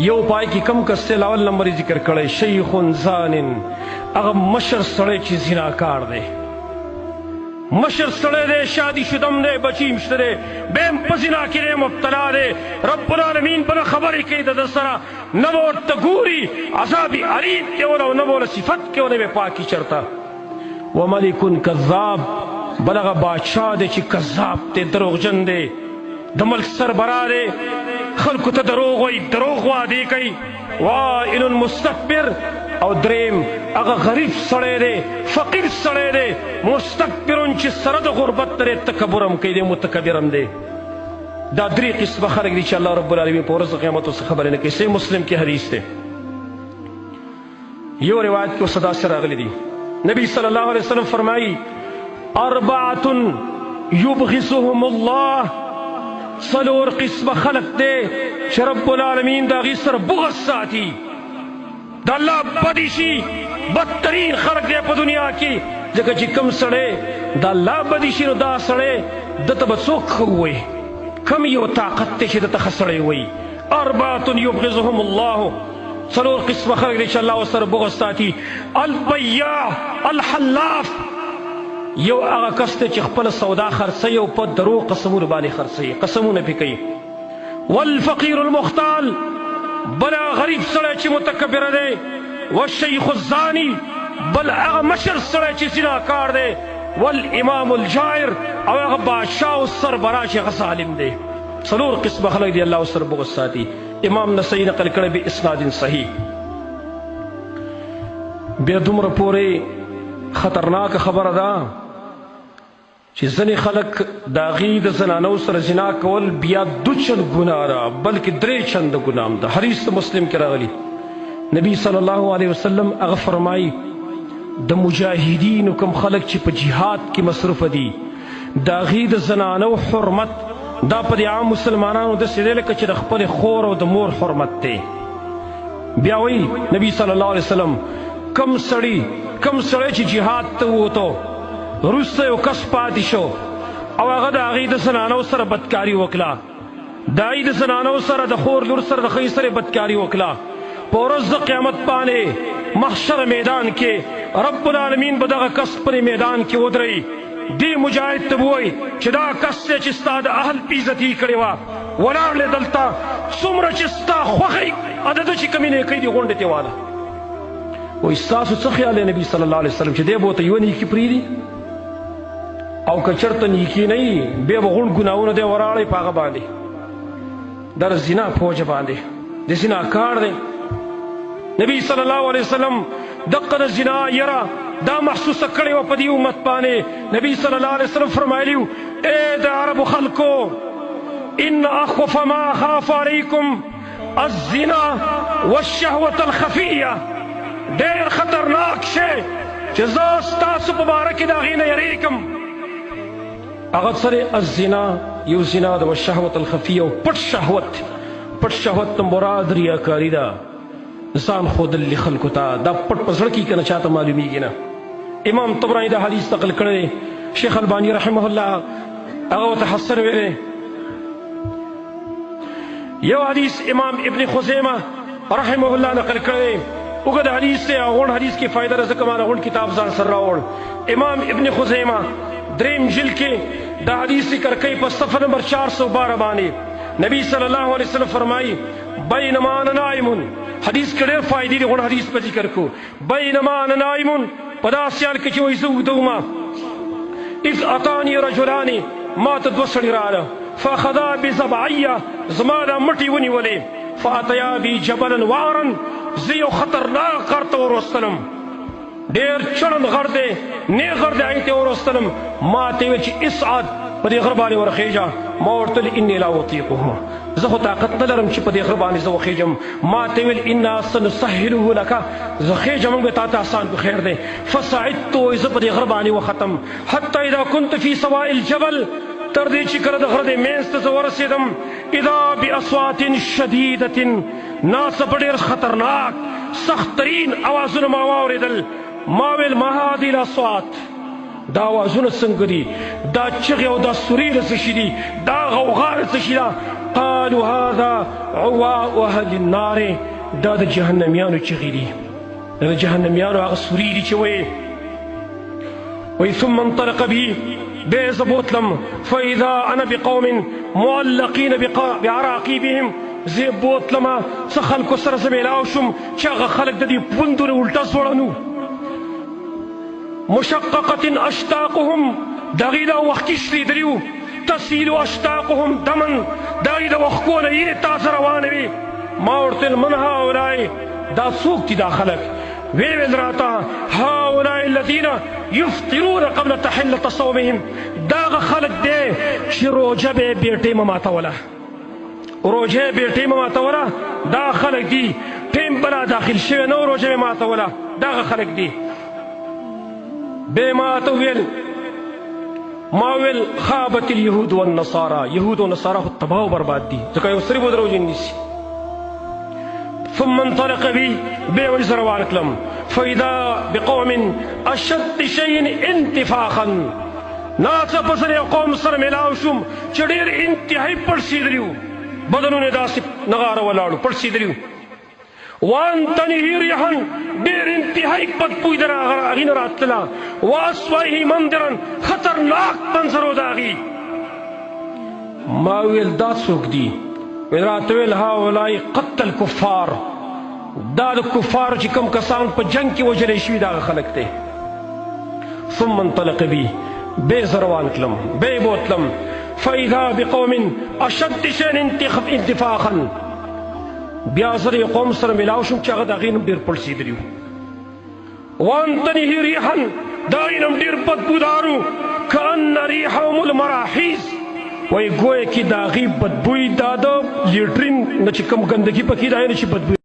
یو پای کی کم کس اول نمبر ذکر کړي شیخ زان هغه مشر سړی چې زناکار دی، مشر سړی دی، شادی شدم دی، بچی مشته بیم په زنا کې مبتلا دی، رب العالمین بل خبرې کوي د سره نه ورته ګوري، عذاب علیم کې ولا نه ولا صفت کې ولا پاکي چرته. وملک کذاب بلغه بادشاہ دی چې کذاب دی، دروغجن دی، د ملک سربراه دی، خلکو ته دروغ وایي، دروغ وعدې کوي. وائل مستكبر او دریم هغه غریب سړی دی، فقیر سړی دی، مستكبرون چې سره د غربت ترې تکبرم کوي دی، متکبرم دی. دا درې قسمه خلک دي چې الله رب العالمین په ورځ قیامت څه خبرې نه کوي. صحیح مسلم کې حدیث دی، یو روایت کې اوس داسې راغلی دی، نبی صلی الله علیه وسلم فرمایي اربعة یبغضهم الله، څلور قسمه خلق دی چې رب العالمین د هغې سره بغض ساتي، د الله بدي شي، بدترین خلق دی په دنیا کې. ځکه چې کم سړی د الله بدي شي نو دا سړی دته به څوک ښه ووایي، کم یو طاقت دی چې دته ښه سړی ووایي. اربعة یبغضهم الله، څلور قسمه خلق دی چې الله ورسره بغض ساتي. البیاع الحلاف، یو هغه کس دی چې خپله سودا خرڅوي او په دروغ قسمونو باندې خرڅوي، قسمونه پې کوي. والفقیر المختال، بل غریب سړی چې متکبره دی. والشیخ الزانی، بل هغه مشر سړی چې زناکار دی. والامام الجائر، او هغه بادشاه او سربراه چې هغه ظالم دی. څلور قسمه خلک دی الله ورسره بغض ساتي. امام نسائی نقل کړی باسناد صحیح. بیا دومره پورې خطرناک خبره ده چې ځینې خلک د هغې د زنانو سره زنا کول بیا دو چند ګناه ده، بلکې درې چنده ګناه هم ده. حدیث مسلم کې راغلی، نبی صلی الله علیه وسلم هغه فرمایي د مجاهدینو کوم خلک چې په جهاد کې مصروفه دي د هغې د زنانو حرمت دا په د عام مسلمانانو داسې دی لکه چې د خپلې خور او د مور حرمت دی. بیا وایي نبی صلی الله علیه وسلم کم سړی چې جهاد ته ووتو وروسته یو کس پاتې شو او هغه د هغې د زنانو سره بدکاري وکړه، د هغې د زنانو سره د خور لور سره د ښځې سره بدکاري وکړه، په ورځ د قیامت باندې محشر میدان کې رب العالمین به دغه کس پر میدان کې ودروي. دې مجاهد ته به وایي چې دا کس دی چې ستا د اهل بېعزتي کړې وه، ولاړ دی دلته، څومره چې ستا خوښۍ عدده چې کومې نیکۍ دي غونډې ته واله. وایي ستاسو څه خیال دی نبي صلی الله علیه وسلم چې دی به ورته یوه نیکي پرېږدي؟ او که چېرته نیکي نه وي بیا به غونډ ګناهونه دی وراړی په هغه باندې، دا د زنا په وجه باندې د زنا کار دی. نبی صلی الله علیه وسلم دقه د زنا یره دا محسوسه کړې وه په دې امت باندې. نبی صلی الله علیه وسلم فرمایلي وو ای د عربو خلکو ان اخوف ما اخاف علیکم الزنا والشهوة الخفیه، ډېر خطرناک شی چې زه ستاسو په باره کې د هغې نه یریږم هغه سره الزنا، یو زنا ده، والشهوة الخفیه، او پټ شهوت. پټ شهوت ته مراد ریاکاري ده، ځان ښودل خلکو ته، دا پټ په زړه کې که نه چاته معلومیږي نه. امام طبراني دا حدیث نقل کړی، شیخ البانی رحمه الله هغه ورته حسن ویلی. یو حدیث امام ابن خزیمه رحمه الله نقل کړی، اوږد حدیث دی، غونډ حدیث کې فایده ده ځکه ما د غونډ کتاب ځان سره راوړ. امام ابن خزیمه دریم جلد کې دا حدیث ذکر کوي په صفحه نمبر 412 باندې. نبی صلی الله علیه وسلم فرمایي بینما انا نائم، حدیث کې ډېر فایدې دي، غونډ حدیث په ذکر کو. بینما انا نائم، په داسې حال کې چې وایي زه اوږده ومه، اذ اتانی رجلان، ما ته دوه سړي راغله، فاخذا بزبعیه، زما دا مټې ونیولې، فاتیا بي جبلا وارا، زه یو خطرناک غر ته وروستلم، ډېر چړند غر دی، نیغ غر دی، هغې ته وروستلم. ما ته ویل چې اسعد، په دې غره باندې ورخېږه. ما ورته ویل اني لا اطیقه، زه خو طاقت نه لرم چې په دې غره باندې زه وخېږم. ما ته ویل انا سنسهله لکه، زه خېږه موږ به تا ته اسان په خیر دی. فصعدت، زه په دې غره باندې وختم، حتی اذا كنت في سواء الجبل، تر دې چې کله د غره د منځ ته زه ورسېدم، اذا باصوات شدیدة، ناڅاپه ډېر خطرناک سخت ترین اوازونه ما واورېدل. ما ویل ما هذه الاصوات، دا آوازونه څنګه دي؟ دا چغې او دا سورې د څه شي دي؟ دا غوغا د څه شي ده؟ قالوا هذا عواء اهل النار، دا د جهنمیانو چغې دي، دا د جهنمیانو هغه سورې دي چې وایي ثم انطلق بي بيز بوتلم فإذا أنا بقوم معلقين بعراقيبهم زي بوتلما سخلكو سر زميلاوشم چاغ خلق ددي پوندور الٹا زوڑنو مشققة أشتاقهم دغيدا وقتش لدريو تسيل أشتاقهم دمن دغيدا وقونا يتاثر وانوي ما ورتل من هؤلاء دا سوقتي دا خلق ویل راتا هؤلاء الذين يفطرون قبل تحلة صومهم، دا خلق دے چې روجه به بیٹې مماتوله، روجه بیٹې مماتوله، دا خلق دی ټیم بلا داخل شوی نو روجه به ماتوله، دا خلق دی به ماتو ویل ما ویل خابت اليهود والنصارى، يهود و نصارى خو تباہ و برباد دي ځکه یو سری به روجه نیسي. ثم انطلق بي بيوجز روان كلم فإذا بقوم أشد شيء انتفاخا، ناڅه پسې یو قوم سره میلاو شوم چې ډېر انتهایی پړسېدلي وو، بدنونه داسې نغاره ولاړو پړسېدلي وو. وانتنه ريحا ډېر انتهایی بدبوی د هغې نه راتلله، واسوایه منظرا خطرناک منظر و د هغې. ما ویل دا څوک دي؟ ویل راته ویل هؤلاء قتل الکفار، دا د کفارو چې کوم کسان په جنګ کې وژلی شوي دا خلک دی. ثم انطلق بي بې زه روان کړم بې بوتلم فإذا بقوم أشد شيء انتفاخا، بیا زه یو قوم سره میلاو شوم چې هغه د هغې نوم ډېر پړسېدلي وو. وانتنه ريحا د هغې نوم ډېر بدبودار و كأن ريحهم المراحيز، وای گویا کې د هغې بدبوی دا د لیټرین نه چې کوم ګندګي پکې ده چې بدبوی